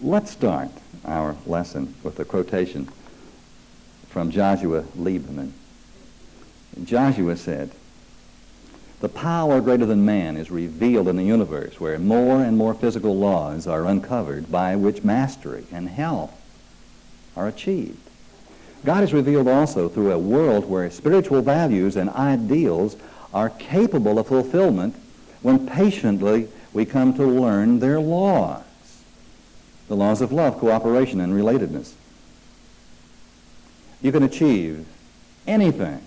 Let's start our lesson with a quotation from Joshua Lieberman. Joshua said, "The power greater than man is revealed in the universe where more and more physical laws are uncovered by which mastery and health are achieved. God is revealed also through a world where spiritual values and ideals are capable of fulfillment when patiently we come to learn their laws, the laws of love, cooperation, and relatedness. You can achieve anything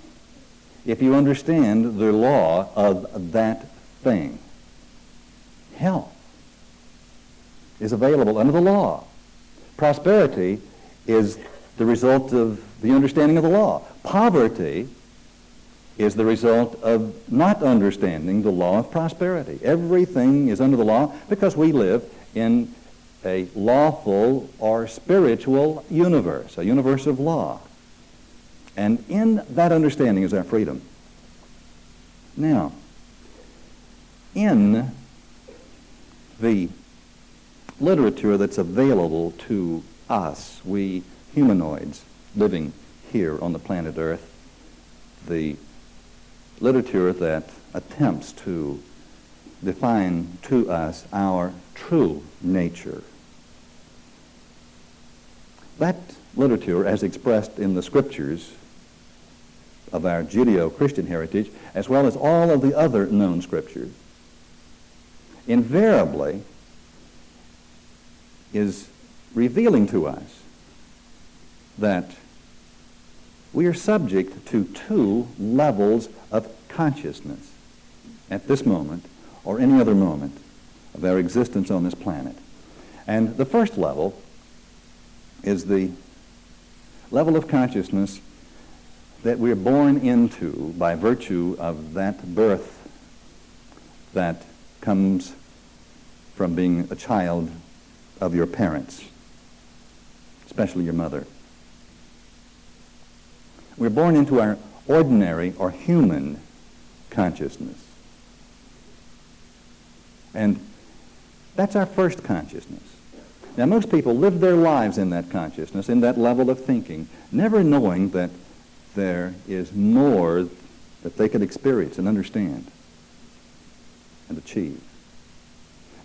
if you understand the law of that thing. Health is available under the law. Prosperity is the result of the understanding of the law. Poverty is the result of not understanding the law of prosperity. Everything is under the law because we live in a lawful or spiritual universe, a universe of law. And in that understanding is our freedom. Now, in the literature that's available to us, we humanoids living here on the planet Earth, the literature that attempts to define to us our true nature. That literature, as expressed in the scriptures of our Judeo-Christian heritage, as well as all of the other known scriptures, invariably is revealing to us that we are subject to two levels of consciousness at this moment or any other moment of our existence on this planet. And the first level is the level of consciousness that we're born into by virtue of that birth that comes from being a child of your parents, especially your mother. We're born into our ordinary or human consciousness. And that's our first consciousness. Now, most people live their lives in that consciousness, in that level of thinking, never knowing that there is more that they could experience and understand and achieve.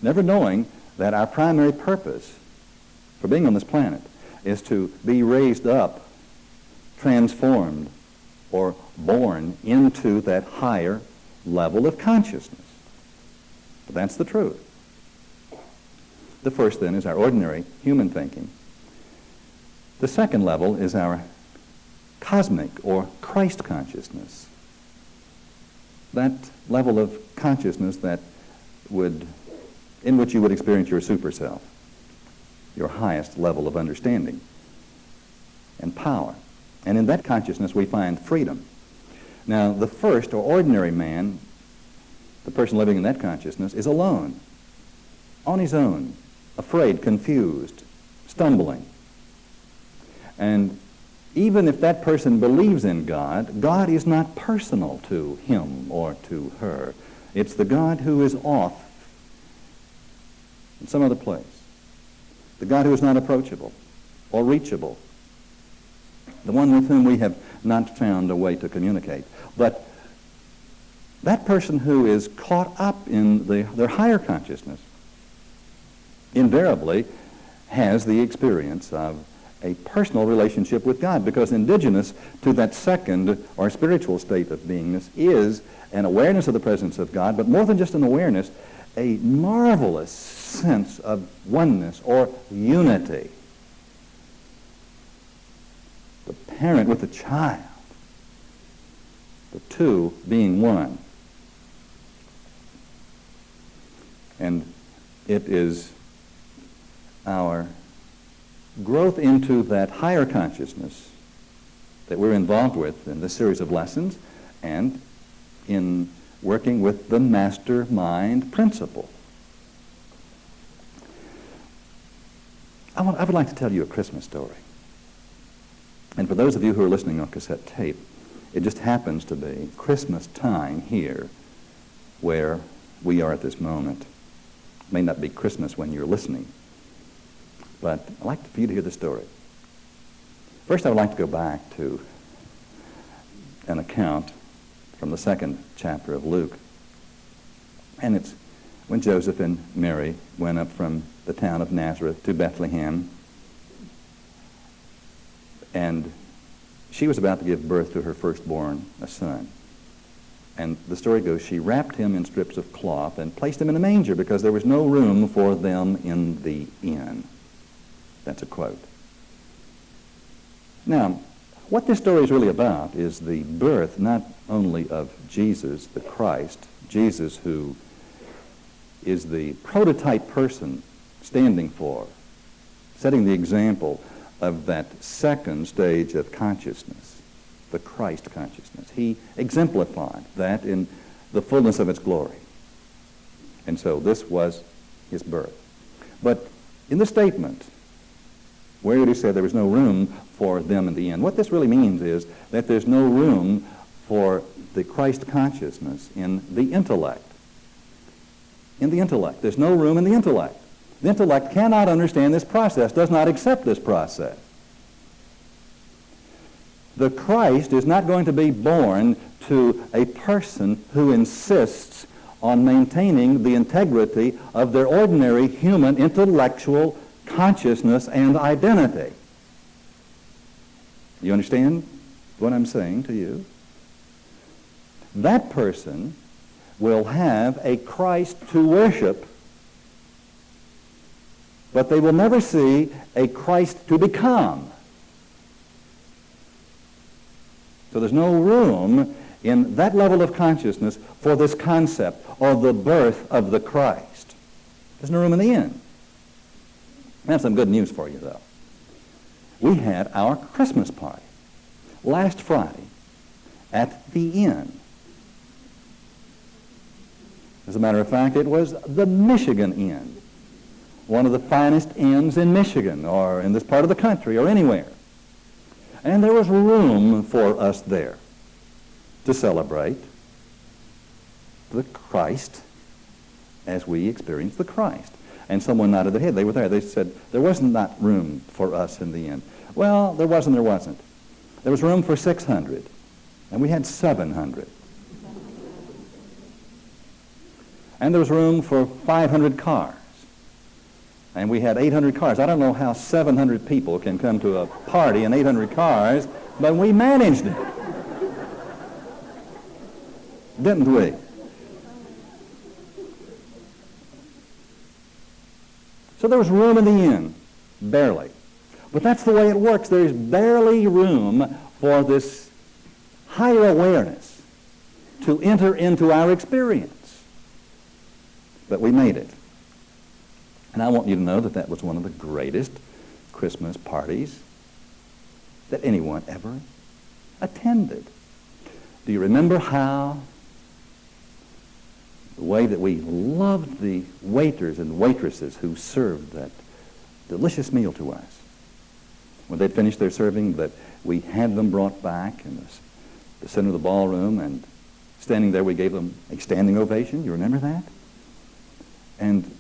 Never knowing that our primary purpose for being on this planet is to be raised up, transformed, or born into that higher level of consciousness. But that's the truth. The first, then, is our ordinary human thinking. The second level is our cosmic or Christ consciousness. That level of consciousness in which you would experience your super self, your highest level of understanding and power. And in that consciousness we find freedom. Now, the first, or ordinary man, the person living in that consciousness, is alone, on his own, afraid, confused, stumbling. And even if that person believes in God, God is not personal to him or to her. It's the God who is off in some other place. The God who is not approachable or reachable. The one with whom we have not found a way to communicate. But that person who is caught up in their higher consciousness invariably has the experience of a personal relationship with God, because indigenous to that second or spiritual state of beingness is an awareness of the presence of God, but more than just an awareness, a marvelous sense of oneness or unity. The parent with the child, the two being one. And it is our growth into that higher consciousness that we're involved with in this series of lessons and in working with the mastermind principle. I would like to tell you a Christmas story. And for those of you who are listening on cassette tape, it just happens to be Christmas time here where we are at this moment. It may not be Christmas when you're listening. But I'd like for you to hear the story. First, I would like to go back to an account from the 2nd chapter of Luke. And it's when Joseph and Mary went up from the town of Nazareth to Bethlehem, and she was about to give birth to her firstborn, a son. And the story goes, she wrapped him in strips of cloth and placed him in a manger because there was no room for them in the inn. That's a quote. Now, what this story is really about is the birth not only of Jesus, the Christ, Jesus who is the prototype person standing for, setting the example of that second stage of consciousness, the Christ consciousness. He exemplified that in the fullness of its glory. And so this was his birth. But in the statement, where did he say there was no room for them in the inn? What this really means is that there's no room for the Christ consciousness in the intellect. In the intellect. There's no room in the intellect. The intellect cannot understand this process, does not accept this process. The Christ is not going to be born to a person who insists on maintaining the integrity of their ordinary human intellectual consciousness and identity. You understand what I'm saying to you? That person will have a Christ to worship, but they will never see a Christ to become. So there's no room in that level of consciousness for this concept or the birth of the Christ. There's no room in the inn. I have some good news for you, though. We had our Christmas party last Friday at the inn. As a matter of fact, it was the Michigan Inn, one of the finest inns in Michigan or in this part of the country or anywhere. And there was room for us there to celebrate the Christ as we experienced the Christ. And someone nodded their head. They were there. They said, there wasn't not room for us in the inn. Well, there wasn't. There was room for 600, and we had 700. And there was room for 500 cars, and we had 800 cars. I don't know how 700 people can come to a party in 800 cars, but we managed it. Didn't we? So there was room in the inn, barely. But that's the way it works. There's barely room for this higher awareness to enter into our experience. But we made it. And I want you to know that that was one of the greatest Christmas parties that anyone ever attended. Do you remember how the way that we loved the waiters and waitresses who served that delicious meal to us? When they'd finished their serving, that we had them brought back in the center of the ballroom, and standing there we gave them a standing ovation. You remember that? And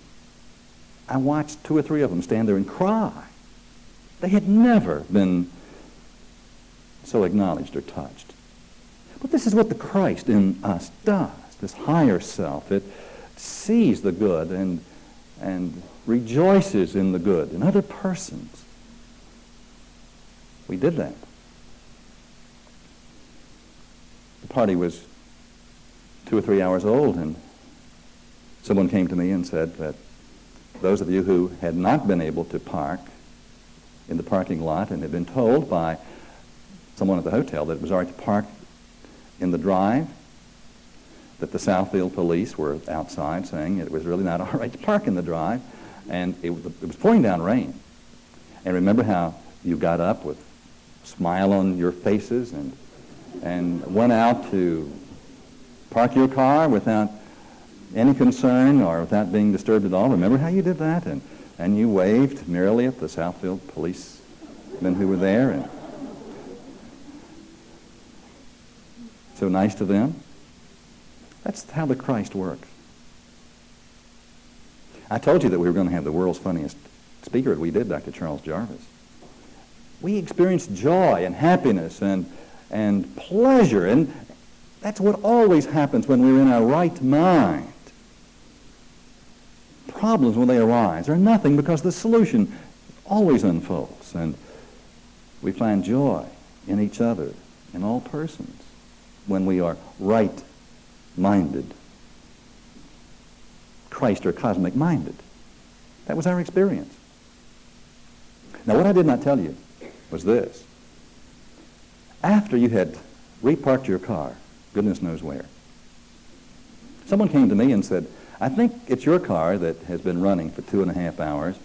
I watched 2 or 3 of them stand there and cry. They had never been so acknowledged or touched. But this is what the Christ in us does, this higher self. It sees the good and rejoices in the good in other persons. We did that. The party was 2 or 3 hours old, and someone came to me and said that those of you who had not been able to park in the parking lot and had been told by someone at the hotel that it was all right to park in the drive, that the Southfield police were outside saying it was really not all right to park in the drive, and it was pouring down rain. And remember how you got up with a smile on your faces and went out to park your car without any concern or without being disturbed at all? Remember how you did that? And you waved merrily at the Southfield policemen who were there, and so nice to them. That's how the Christ works. I told you that we were going to have the world's funniest speaker we did, Dr. Charles Jarvis. We experienced joy and happiness and pleasure, and that's what always happens when we're in our right mind. Problems, when they arise, are nothing because the solution always unfolds, and we find joy in each other, in all persons, when we are right-minded, Christ or cosmic-minded. That was our experience. Now, what I did not tell you was this. After you had reparked your car, goodness knows where, someone came to me and said, I think it's your car that has been running for 2.5 hours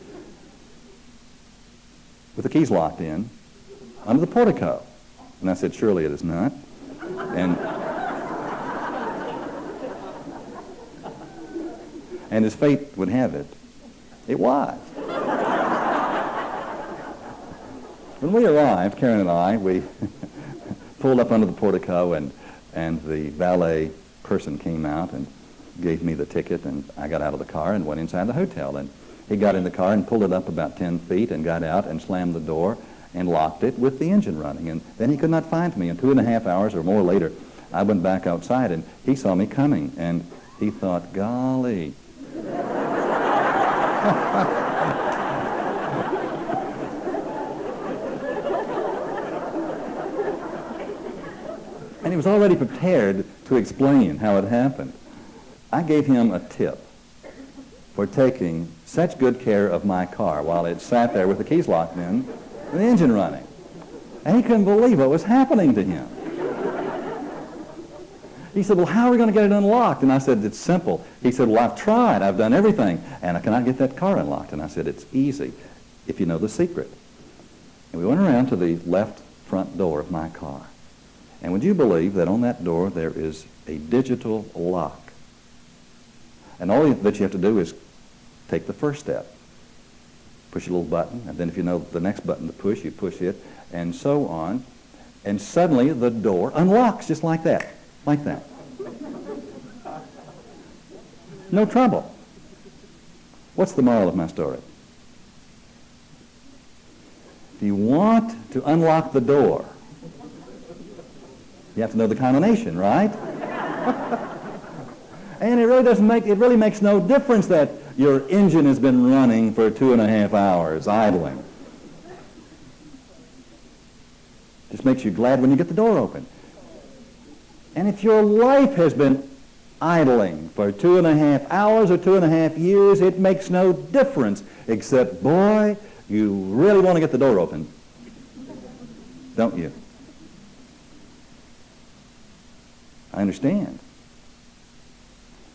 with the keys locked in under the portico. And I said, surely it is not. And as fate would have it, it was. When we arrived, Karen and I, we pulled up under the portico, and the valet person came out and gave me the ticket, and I got out of the car and went inside the hotel. And he got in the car and pulled it up about 10 feet and got out and slammed the door and locked it with the engine running. And then he could not find me. And 2.5 hours or more later, I went back outside, and he saw me coming, and he thought, golly. And he was already prepared to explain how it happened. I gave him a tip for taking such good care of my car while it sat there with the keys locked in and the engine running. And he couldn't believe what was happening to him. He said, well, how are we going to get it unlocked? And I said, it's simple. He said, well, I've tried. I've done everything. And I cannot get that car unlocked. And I said, it's easy if you know the secret. And we went around to the left front door of my car. And would you believe that on that door there is a digital lock? And all that you have to do is take the first step. Push a little button, and then if you know the next button to push, you push it, and so on. And suddenly the door unlocks just like that. Like that. No trouble. What's the moral of my story? If you want to unlock the door, you have to know the combination, right? And it really makes no difference that your engine has been running for 2.5 hours, idling. Just makes you glad when you get the door open. And if your life has been idling for 2.5 hours or 2.5 years, it makes no difference, except, boy, you really want to get the door open, don't you? I understand.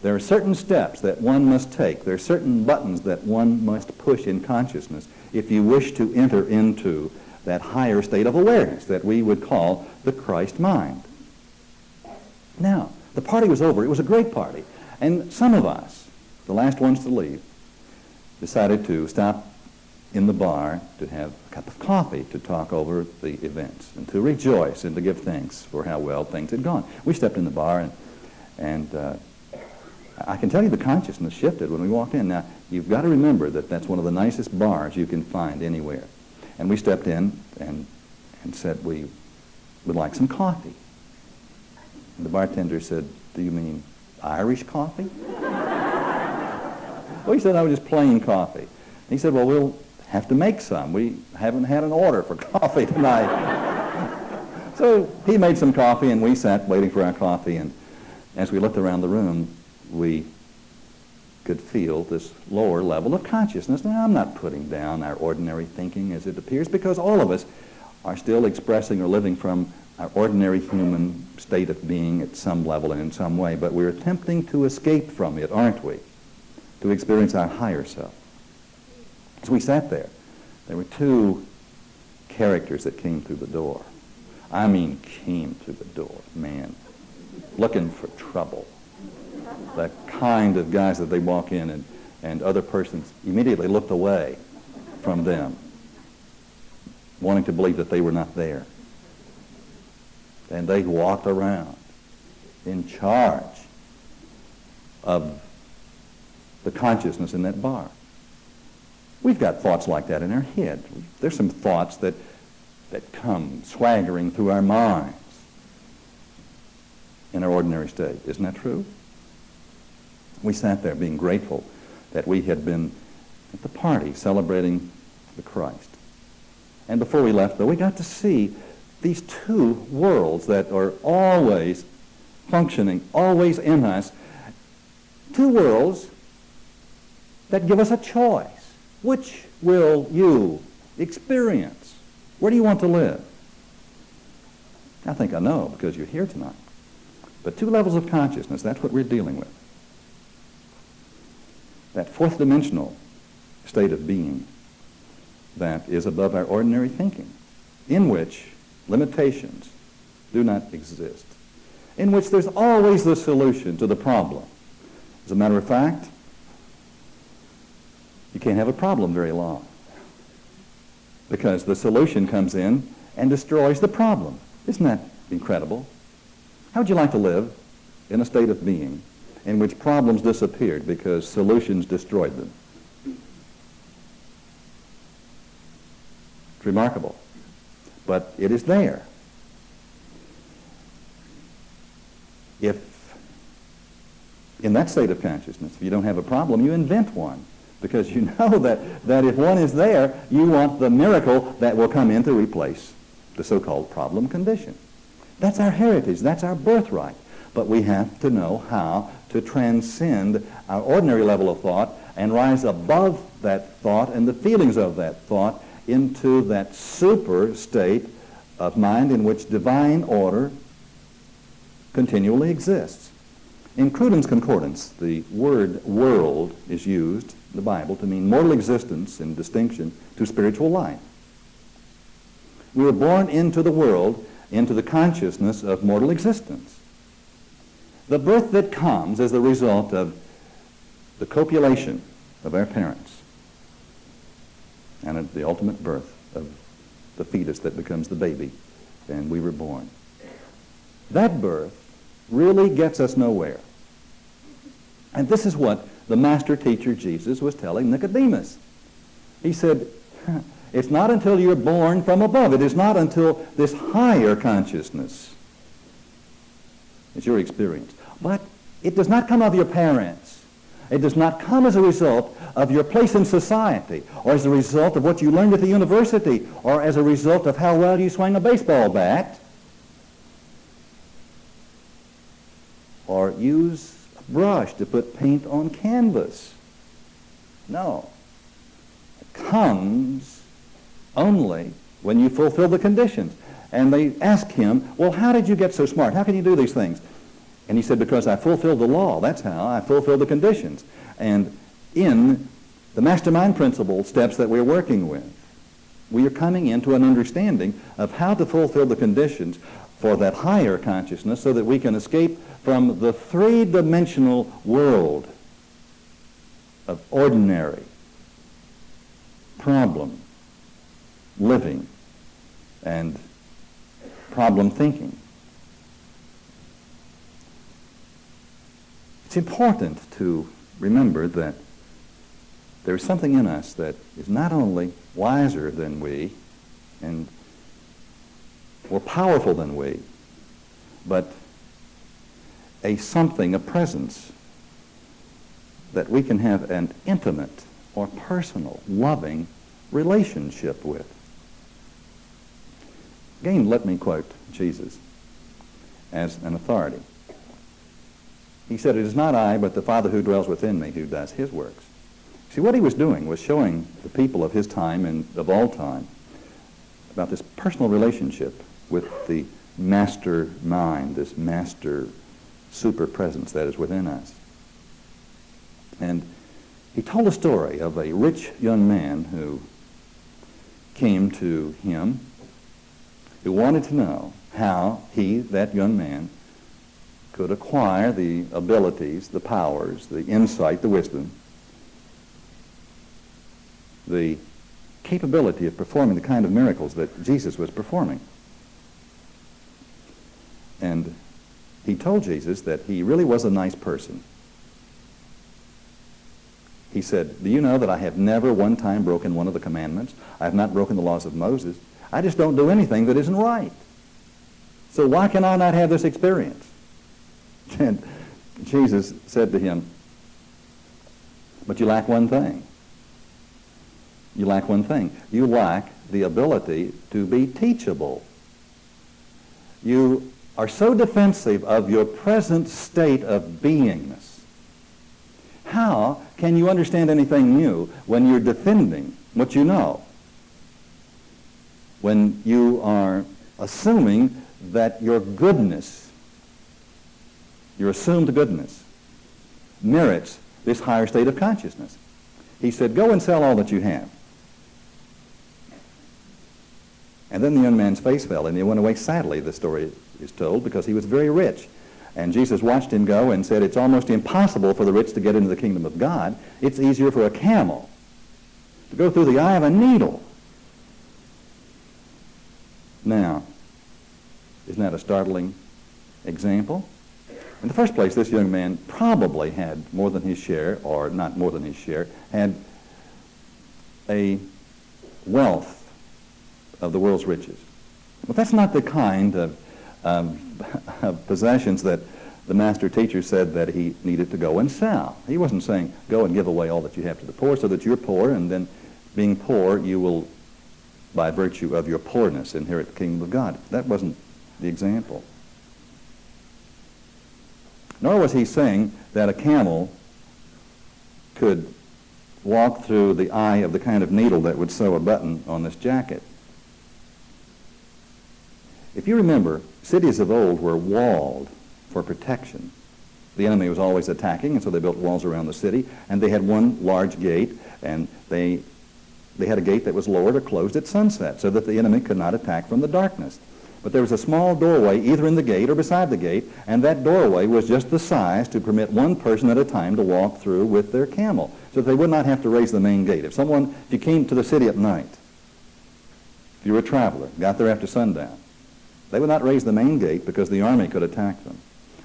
There are certain steps that one must take. There are certain buttons that one must push in consciousness if you wish to enter into that higher state of awareness that we would call the Christ mind. Now, the party was over. It was a great party. And some of us, the last ones to leave, decided to stop in the bar to have a cup of coffee to talk over the events and to rejoice and to give thanks for how well things had gone. We stepped in the bar, and I can tell you the consciousness shifted when we walked in. Now, you've got to remember that that's one of the nicest bars you can find anywhere. And we stepped in and said we would like some coffee. And the bartender said, do you mean Irish coffee? Well, he said, no, just plain coffee. He said, well, we'll have to make some. We haven't had an order for coffee tonight. So he made some coffee, and we sat waiting for our coffee. And as we looked around the room, we could feel this lower level of consciousness. Now, I'm not putting down our ordinary thinking as it appears, because all of us are still expressing or living from our ordinary human state of being at some level and in some way, but we're attempting to escape from it, aren't we? To experience our higher self. As we sat there, there were two characters that came through the door. I mean, came through the door, man, looking for trouble. The kind of guys that they walk in and other persons immediately looked away from them, wanting to believe that they were not there. And they walked around in charge of the consciousness in that bar. We've got thoughts like that in our head. There's some thoughts that come swaggering through our minds in our ordinary state. Isn't that true? We sat there being grateful that we had been at the party celebrating the Christ. And before we left, though, we got to see these two worlds that are always functioning, always in us. Two worlds that give us a choice. Which will you experience? Where do you want to live? I think I know because you're here tonight. But two levels of consciousness, that's what we're dealing with. That fourth dimensional state of being that is above our ordinary thinking, in which limitations do not exist, in which there's always the solution to the problem. As a matter of fact, you can't have a problem very long because the solution comes in and destroys the problem. Isn't that incredible? How would you like to live in a state of being in which problems disappeared because solutions destroyed them? It's remarkable, but it is there. If in that state of consciousness, if you don't have a problem, you invent one, because you know that if one is there, you want the miracle that will come in to replace the so-called problem condition. That's our heritage. That's our birthright. But we have to know how to transcend our ordinary level of thought and rise above that thought and the feelings of that thought into that super state of mind in which divine order continually exists. In Cruden's Concordance, the word world is used in the Bible to mean mortal existence in distinction to spiritual life. We were born into the world, into the consciousness of mortal existence. The birth that comes as the result of the copulation of our parents and at the ultimate birth of the fetus that becomes the baby, and we were born. That birth really gets us nowhere. And this is what the master teacher Jesus was telling Nicodemus. He said, it's not until you're born from above. It is not until this higher consciousness is your experience. But it does not come of your parents. It does not come as a result of your place in society, or as a result of what you learned at the university, or as a result of how well you swing a baseball bat, or use a brush to put paint on canvas. No. It comes only when you fulfill the conditions. And they asked him, well, how did you get so smart? How can you do these things? And he said, because I fulfilled the law. That's how I fulfilled the conditions. And in the mastermind principle steps that we're working with, we are coming into an understanding of how to fulfill the conditions for that higher consciousness so that we can escape from the three-dimensional world of ordinary problem living and problem thinking. It's important to remember that there is something in us that is not only wiser than we and more powerful than we, but a something, a presence that we can have an intimate or personal, loving relationship with. Again, let me quote Jesus as an authority. He said, it is not I, but the Father who dwells within me who does his works. See, what he was doing was showing the people of his time and of all time about this personal relationship with the master mind, this master super presence that is within us. And he told a story of a rich young man who came to him, who wanted to know how he, that young man, could acquire the abilities, the powers, the insight, the wisdom, the capability of performing the kind of miracles that Jesus was performing. And he told Jesus that he really was a nice person. He said, do you know that I have never one time broken one of the commandments? I have not broken the laws of Moses. I just don't do anything that isn't right. So why can I not have this experience? And Jesus said to him, but you lack one thing. You lack one thing. You lack the ability to be teachable. You are so defensive of your present state of beingness. How can you understand anything new when you're defending what you know? When you are assuming that your goodness, your assumed goodness, merits this higher state of consciousness. He said, go and sell all that you have. And then the young man's face fell, and he went away sadly, the story is told, because he was very rich. And Jesus watched him go and said, it's almost impossible for the rich to get into the kingdom of God. It's easier for a camel to go through the eye of a needle. Now, isn't that a startling example? In the first place, this young man probably had more than his share, or not more than his share, had a wealth of the world's riches. But that's not the kind of possessions that the master teacher said that he needed to go and sell. He wasn't saying, go and give away all that you have to the poor so that you're poor, and then being poor, you will, by virtue of your poorness, inherit the kingdom of God. That wasn't the example. Nor was he saying that a camel could walk through the eye of the kind of needle that would sew a button on this jacket. If you remember, cities of old were walled for protection. The enemy was always attacking, and so they built walls around the city, and they had one large gate, and they had a gate that was lowered or closed at sunset so that the enemy could not attack from the darkness. But there was a small doorway either in the gate or beside the gate, and that doorway was just the size to permit one person at a time to walk through with their camel, so that they would not have to raise the main gate. If you came to the city at night, if you were a traveler, got there after sundown, they would not raise the main gate because the army could attack them.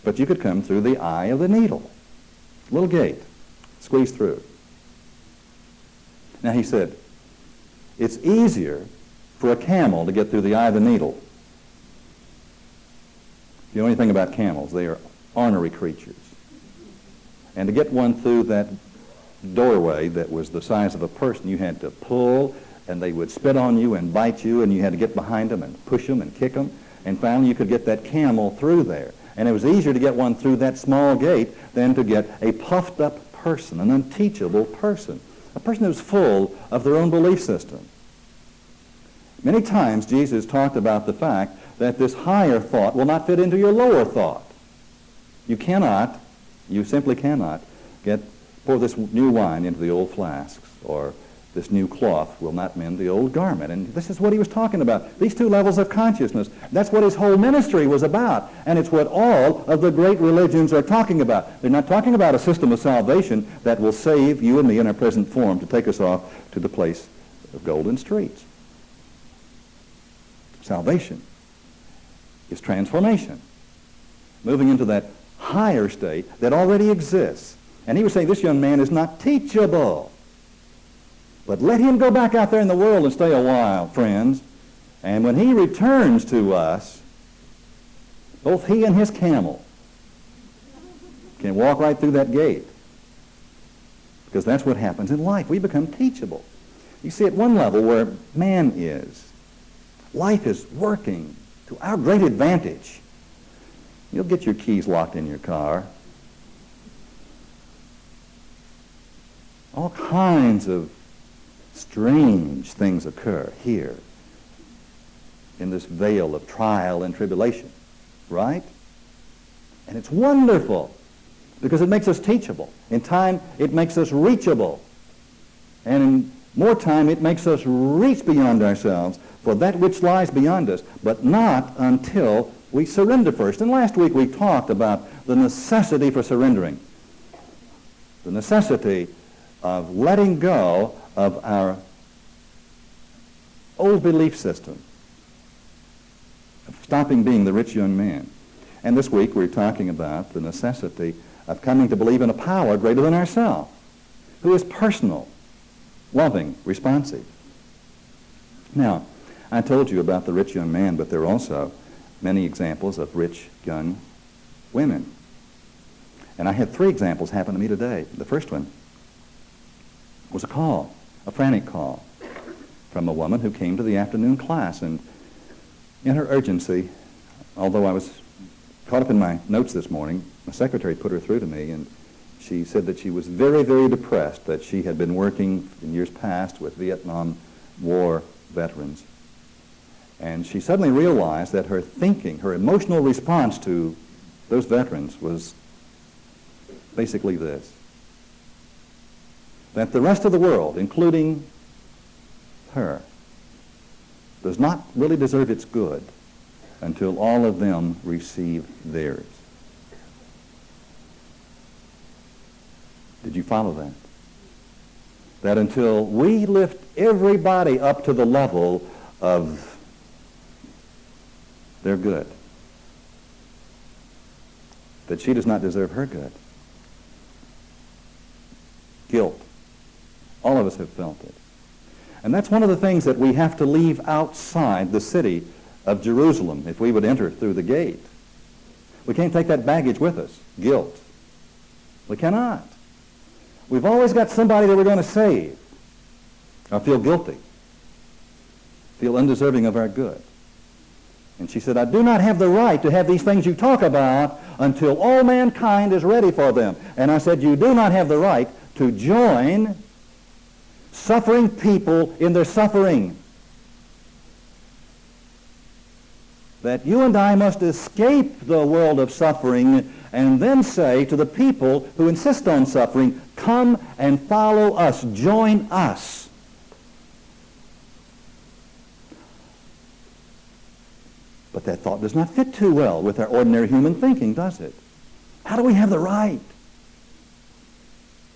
But you could come through the eye of the needle. Little gate. Squeeze through. Now he said, it's easier for a camel to get through the eye of the needle. If you know anything about camels, they are ornery creatures. And to get one through that doorway that was the size of a person, you had to pull, and they would spit on you and bite you, and you had to get behind them and push them and kick them. And finally, you could get that camel through there. And it was easier to get one through that small gate than to get a puffed-up person, an unteachable person, a person who's full of their own belief system. Many times, Jesus talked about the fact that this higher thought will not fit into your lower thought. You simply cannot pour this new wine into the old flasks, or this new cloth will not mend the old garment. And this is what he was talking about. These two levels of consciousness. That's what his whole ministry was about. And it's what all of the great religions are talking about. They're not talking about a system of salvation that will save you and me in our present form to take us off to the place of golden streets. Salvation is transformation. Moving into that higher state that already exists. And he was saying this young man is not teachable. But let him go back out there in the world and stay a while, friends. And when he returns to us, both he and his camel can walk right through that gate. Because that's what happens in life. We become teachable. You see, at one level where man is, life is working to our great advantage. You'll get your keys locked in your car. All kinds of strange things occur here in this veil of trial and tribulation, right? And it's wonderful because it makes us teachable. In time, it makes us reachable. And in more time, it makes us reach beyond ourselves for that which lies beyond us, but not until we surrender first. And last week we talked about the necessity for surrendering, the necessity of letting go of our old belief system, of stopping being the rich young man. And this week we're talking about the necessity of coming to believe in a power greater than ourselves. who is personal, loving, responsive. Now, I told you about the rich young man, but there are also many examples of rich young women. And I had 3 examples happen to me today. The first one was a call, a frantic call, from a woman who came to the afternoon class. And in her urgency, although I was caught up in my notes this morning, my secretary put her through to me, and she said that she was very, very depressed, that she had been working in years past with Vietnam War veterans. And she suddenly realized that her thinking, her emotional response to those veterans was basically this: that the rest of the world, including her, does not really deserve its good until all of them receive theirs. Did you follow that? That until we lift everybody up to the level of their good, that she does not deserve her good. Guilt. All of us have felt it. And that's one of the things that we have to leave outside the city of Jerusalem if we would enter through the gate. We can't take that baggage with us, guilt. We cannot. We've always got somebody that we're going to save, or feel guilty, feel undeserving of our good. And she said, I do not have the right to have these things you talk about until all mankind is ready for them. And I said, you do not have the right to join suffering people in their suffering. That you and I must escape the world of suffering and then say to the people who insist on suffering, come and follow us, join us. But that thought does not fit too well with our ordinary human thinking, does it? How do we have the right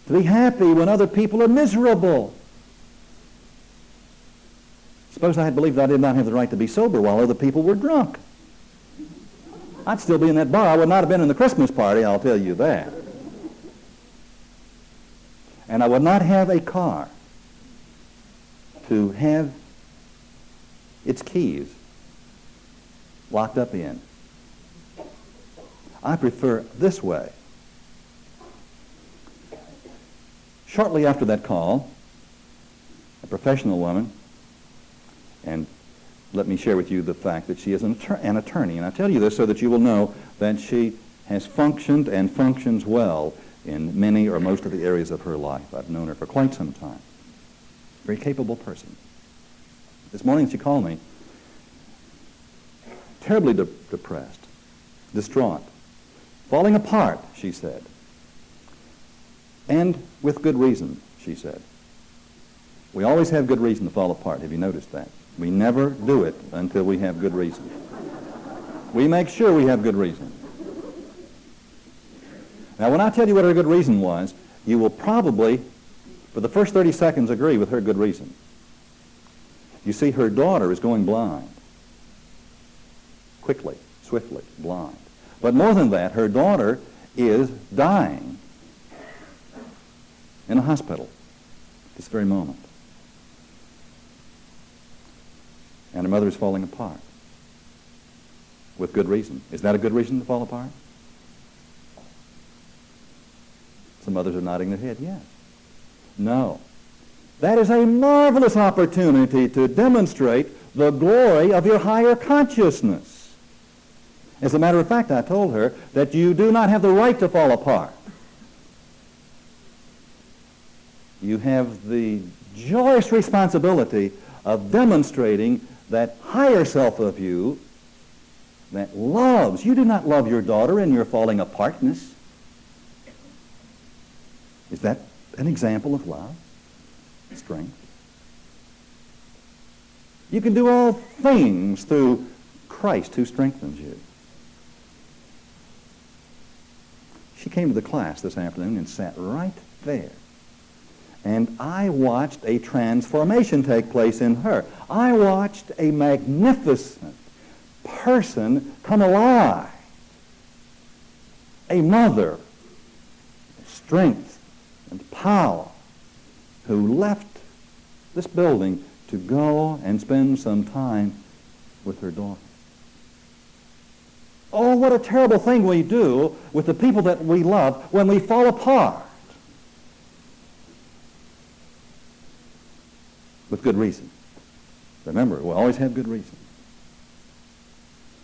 to be happy when other people are miserable? Suppose I had believed I did not have the right to be sober while other people were drunk. I'd still be in that bar. I would not have been in the Christmas party, I'll tell you that. And I would not have a car to have its keys locked up in. I prefer this way. Shortly after that call, a professional woman, and let me share with you the fact that she is an attorney. And I tell you this so that you will know that she has functioned and functions well in many or most of the areas of her life. I've known her for quite some time. Very capable person. This morning she called me, terribly depressed, distraught, falling apart, she said. And with good reason, she said. We always have good reason to fall apart. Have you noticed that? We never do it until we have good reason. We make sure we have good reason. Now, when I tell you what her good reason was, you will probably, for the first 30 seconds, agree with her good reason. You see, her daughter is going blind. Quickly, swiftly, blind. But more than that, her daughter is dying in a hospital at this very moment. And her mother is falling apart with good reason. Is that a good reason to fall apart? Some others are nodding their head, yes. No. That is a marvelous opportunity to demonstrate the glory of your higher consciousness. As a matter of fact, I told her that you do not have the right to fall apart. You have the joyous responsibility of demonstrating that higher self of you that loves. You do not love your daughter in your falling apartness. Is that an example of love? Strength? You can do all things through Christ who strengthens you. She came to the class this afternoon and sat right there. And I watched a transformation take place in her. I watched a magnificent person come alive. A mother, strength and power who left this building to go and spend some time with her daughter. Oh, what a terrible thing we do with the people that we love when we fall apart. With good reason. Remember, we'll always have good reason.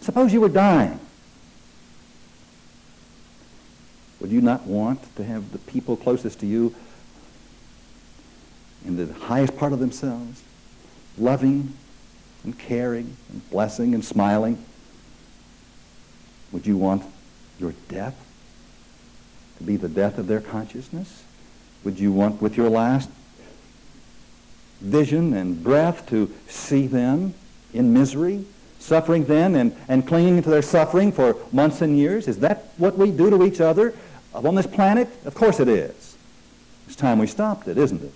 Suppose you were dying. Would you not want to have the people closest to you in the highest part of themselves, loving and caring and blessing and smiling? Would you want your death to be the death of their consciousness? Would you want, with your last vision and breath, to see them in misery, suffering then and clinging to their suffering for months and years? Is that what we do to each other on this planet? Of course it is. It's time we stopped it, isn't it?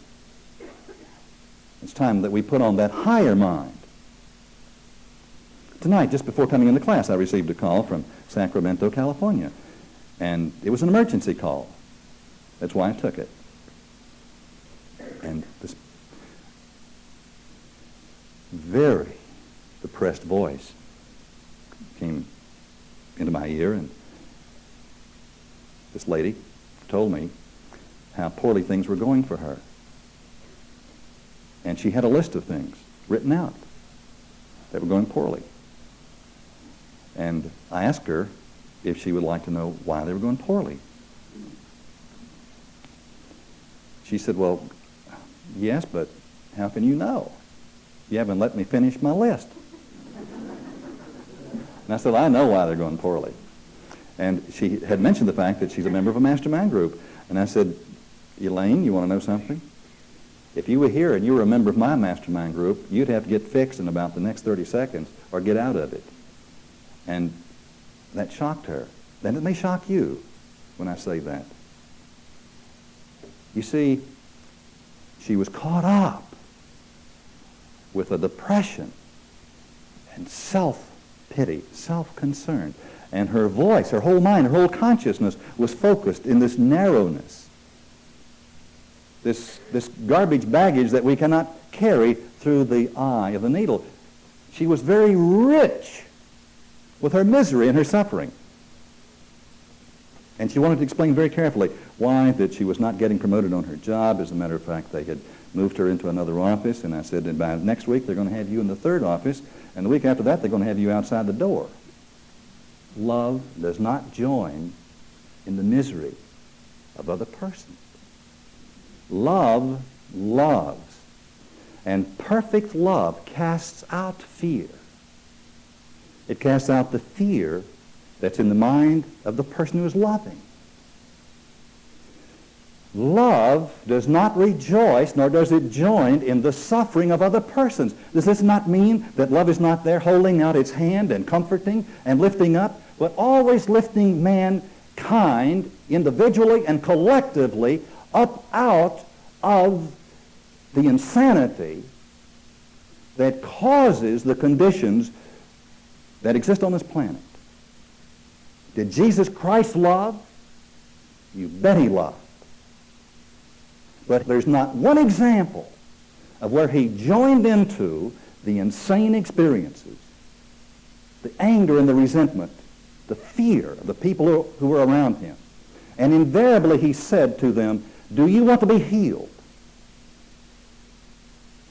It's time that we put on that higher mind. Tonight, just before coming into class, I received a call from Sacramento, California. And it was an emergency call. That's why I took it. And this very depressed voice came into my ear, and this lady told me how poorly things were going for her. And she had a list of things written out that were going poorly. And I asked her if she would like to know why they were going poorly. She said, well, yes, but how can you know? You haven't let me finish my list. And I said, I know why they're going poorly. And she had mentioned the fact that she's a member of a mastermind group. And I said, Elaine, you want to know something? If you were here and you were a member of my mastermind group, you'd have to get fixed in about the next 30 seconds or get out of it. And that shocked her. Then it may shock you when I say that. You see, she was caught up with a depression and self-pity, self-concern. And her voice, her whole mind, her whole consciousness was focused in this narrowness, this garbage baggage that we cannot carry through the eye of the needle. She was very rich with her misery and her suffering. And she wanted to explain very carefully why that she was not getting promoted on her job. As a matter of fact, they had moved her into another office, and I said, and by next week they're going to have you in the third office, and the week after that they're going to have you outside the door. Love does not join in the misery of other persons. Love loves, and perfect love casts out fear. It casts out the fear that's in the mind of the person who is loving. Love does not rejoice, nor does it join in the suffering of other persons. Does this not mean that love is not there holding out its hand and comforting and lifting up, but always lifting mankind individually and collectively up out of the insanity that causes the conditions that exist on this planet? Did Jesus Christ love? You bet he loved. But there's not one example of where he joined into the insane experiences, the anger and the resentment, the fear of the people who were around him. And invariably he said to them, do you want to be healed?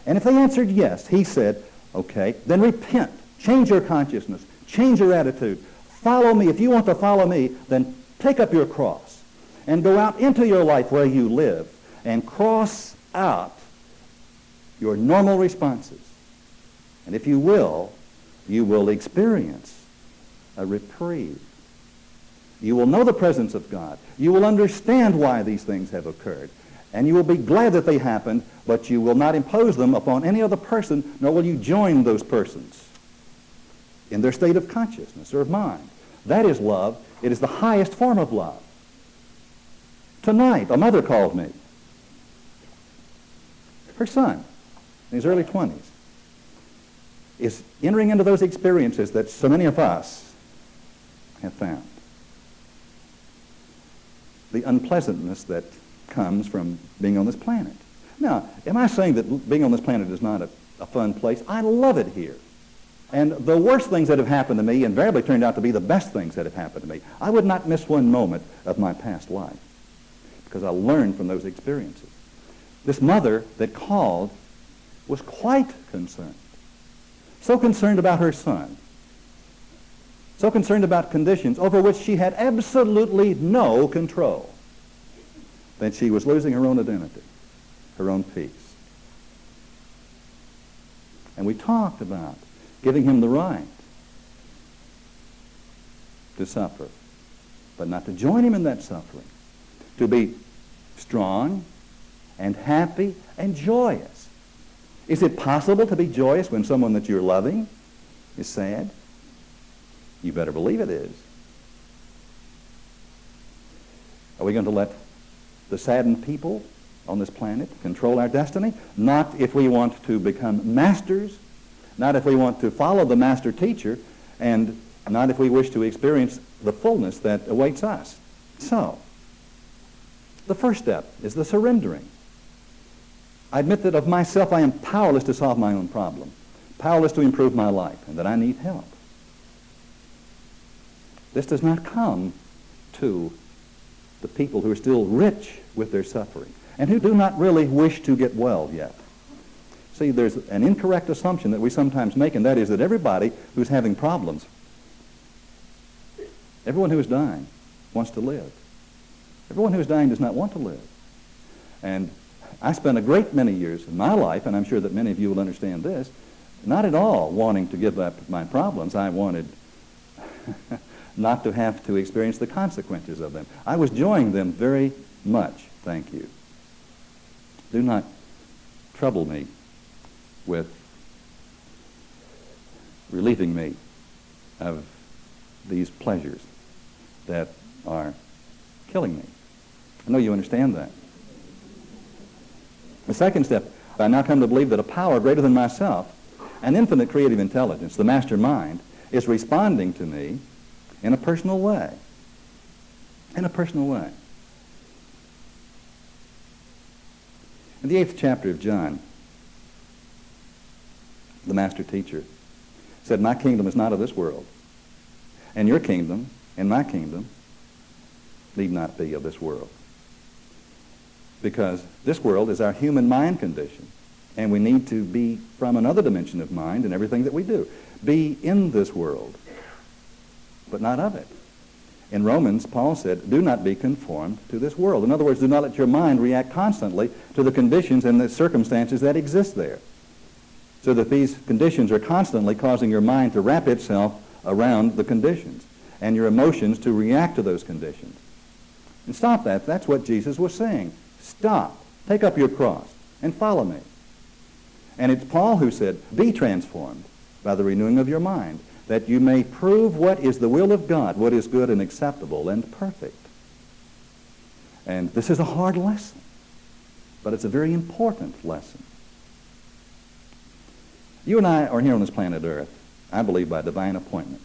And if they answered yes, he said, okay, then repent. Change your consciousness. Change your attitude. Follow me. If you want to follow me, then take up your cross and go out into your life where you live and cross out your normal responses. And if you will experience a reprieve. You will know the presence of God. You will understand why these things have occurred. And you will be glad that they happened, but you will not impose them upon any other person, nor will you join those persons in their state of consciousness or of mind. That is love. It is the highest form of love. Tonight, a mother called me. Her son, in his early 20s, is entering into those experiences that so many of us have found. The unpleasantness that comes from being on this planet. Now, am I saying that being on this planet is not a fun place? I love it here. And the worst things that have happened to me invariably turned out to be the best things that have happened to me. I would not miss one moment of my past life because I learned from those experiences. This mother that called was quite concerned. So concerned about her son. So concerned about conditions over which she had absolutely no control that she was losing her own identity, her own peace. And we talked about giving him the right to suffer, but not to join him in that suffering, to be strong and happy and joyous. Is it possible to be joyous when someone that you're loving is sad? You better believe it is. Are we going to let the saddened people on this planet control our destiny? Not if we want to become masters, not if we want to follow the master teacher, and not if we wish to experience the fullness that awaits us. So, the first step is the surrendering. I admit that of myself I am powerless to solve my own problem, powerless to improve my life, and that I need help. This does not come to the people who are still rich with their suffering and who do not really wish to get well yet. See, there's an incorrect assumption that we sometimes make, and that is that everybody who's having problems, everyone who is dying wants to live. Everyone who is dying does not want to live. And I spent a great many years in my life, and I'm sure that many of you will understand this, not at all wanting to give up my problems. I wanted not to have to experience the consequences of them. I was enjoying them very much, thank you. Do not trouble me with relieving me of these pleasures that are killing me. I know you understand that. The second step, I now come to believe that a power greater than myself, an infinite creative intelligence, the master mind, is responding to me in a personal way. In a personal way. In the 8th chapter of John, the master teacher said, "My kingdom is not of this world, and your kingdom and my kingdom need not be of this world." Because this world is our human mind condition, and we need to be from another dimension of mind in everything that we do. Be in this world, but not of it. In Romans, Paul said, "Do not be conformed to this world." In other words, do not let your mind react constantly to the conditions and the circumstances that exist there, so that these conditions are constantly causing your mind to wrap itself around the conditions and your emotions to react to those conditions. And stop that. That's what Jesus was saying. Stop. Take up your cross and follow me. And it's Paul who said, "Be transformed by the renewing of your mind, that you may prove what is the will of God, what is good and acceptable and perfect." And this is a hard lesson, but it's a very important lesson. You and I are here on this planet Earth, I believe by divine appointment,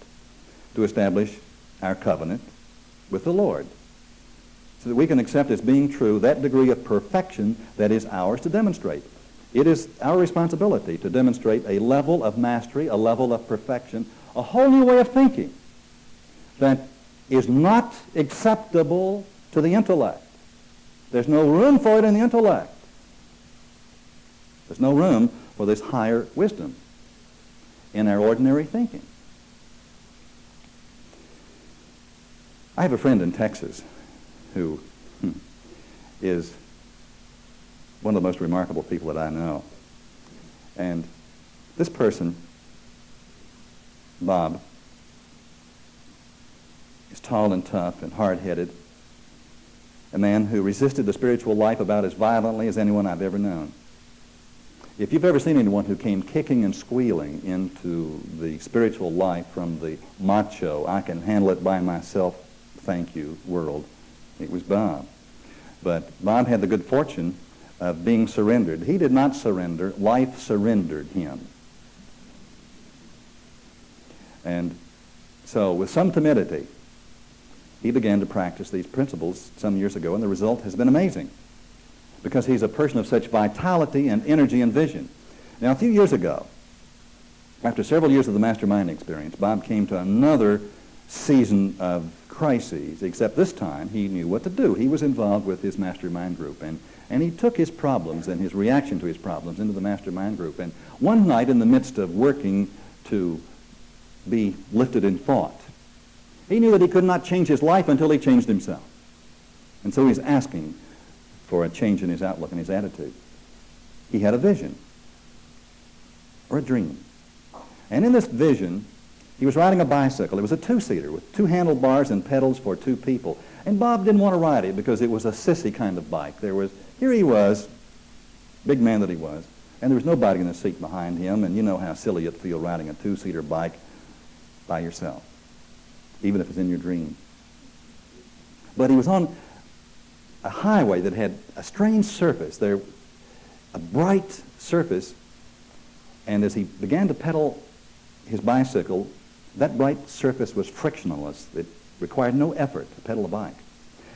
to establish our covenant with the Lord, so that we can accept as being true that degree of perfection that is ours to demonstrate. It is our responsibility to demonstrate a level of mastery, a level of perfection, a whole new way of thinking that is not acceptable to the intellect. There's no room for it in the intellect. There's no room for this higher wisdom in our ordinary thinking. I have a friend in Texas who is one of the most remarkable people that I know. And this person, Bob, is tall and tough and hard-headed, a man who resisted the spiritual life about as violently as anyone I've ever known. If you've ever seen anyone who came kicking and squealing into the spiritual life from the macho, I can handle it by myself, thank you, world, it was Bob. But Bob had the good fortune of being surrendered. He did not surrender. Life surrendered him. And so with some timidity, he began to practice these principles some years ago, and the result has been amazing. because he's a person of such vitality and energy and vision. Now, a few years ago, after several years of the mastermind experience, Bob came to another season of crises, except this time he knew what to do. He was involved with his mastermind group, and he took his problems and his reaction to his problems into the mastermind group. And one night, in the midst of working to be lifted in thought, he knew that he could not change his life until he changed himself. And so he's asking for a change in his outlook and his attitude. He had a vision, or a dream. And in this vision, he was riding a bicycle. It was a two-seater with two handlebars and pedals for two people. And Bob didn't want to ride it because it was a sissy kind of bike. Here he was, big man that he was, and there was nobody in the seat behind him, and you know how silly it'd feel riding a two-seater bike by yourself, even if it's in your dream. But he was on a highway that had a strange surface, a bright surface, and as he began to pedal his bicycle, that bright surface was frictionless. It required no effort to pedal a bike.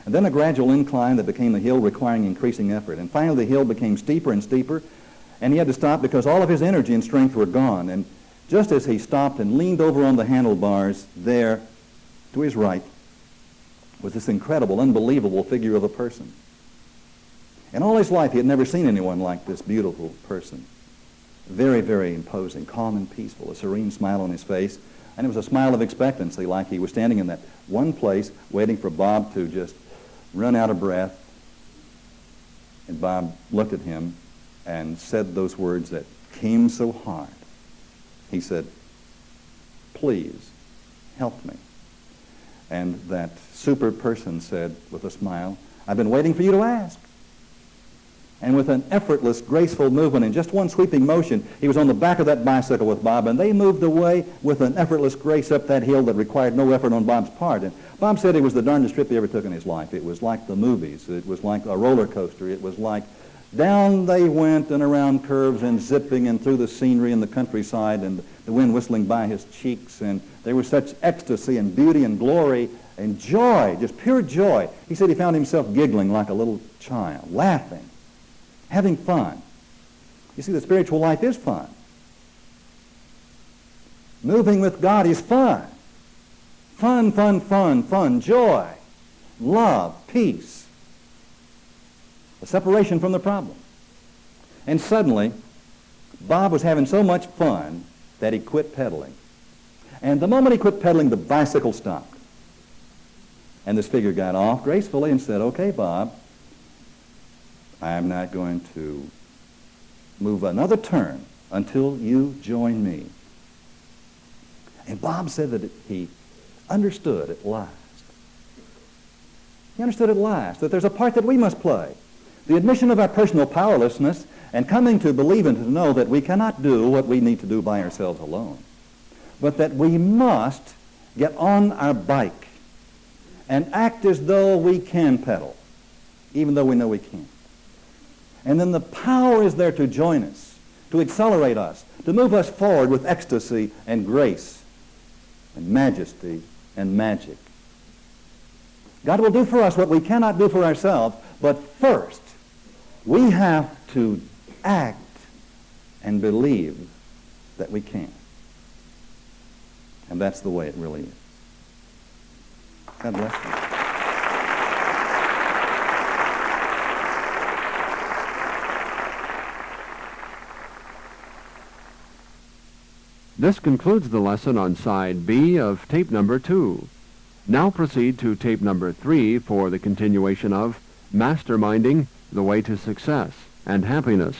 And then a gradual incline that became a hill requiring increasing effort. And finally the hill became steeper and steeper, and he had to stop because all of his energy and strength were gone. And just as he stopped and leaned over on the handlebars, there, to his right, was this incredible, unbelievable figure of a person. In all his life, he had never seen anyone like this beautiful person. Very, very imposing, calm and peaceful, a serene smile on his face. And it was a smile of expectancy, like he was standing in that one place waiting for Bob to just run out of breath. And Bob looked at him and said those words that came so hard. He said, "Please, help me." And that super person said with a smile, "I've been waiting for you to ask." And with an effortless, graceful movement and just one sweeping motion, he was on the back of that bicycle with Bob, and they moved away with an effortless grace up that hill that required no effort on Bob's part. And Bob said it was the darndest trip he ever took in his life. It was like the movies. It was like a roller coaster. It was like down they went and around curves and zipping and through the scenery and the countryside and the wind whistling by his cheeks. And there was such ecstasy and beauty and glory and joy, just pure joy. He said he found himself giggling like a little child, laughing, having fun. You see, the spiritual life is fun. Moving with God is fun. Fun, fun, fun, fun, joy, love, peace. A separation from the problem. And suddenly, Bob was having so much fun that he quit pedaling. And the moment he quit pedaling, the bicycle stopped. And this figure got off gracefully and said, "Okay, Bob, I'm not going to move another turn until you join me." And Bob said that he understood at last. He understood at last that there's a part that we must play. The admission of our personal powerlessness and coming to believe and to know that we cannot do what we need to do by ourselves alone, but that we must get on our bike and act as though we can pedal, even though we know we can't. And then the power is there to join us, to accelerate us, to move us forward with ecstasy and grace and majesty and magic. God will do for us what we cannot do for ourselves, but first we have to act and believe that we can. And that's the way it really is. God bless you. This concludes the lesson on side B of tape number 2. Now proceed to tape number 3 for the continuation of Masterminding, the Way to Success and Happiness.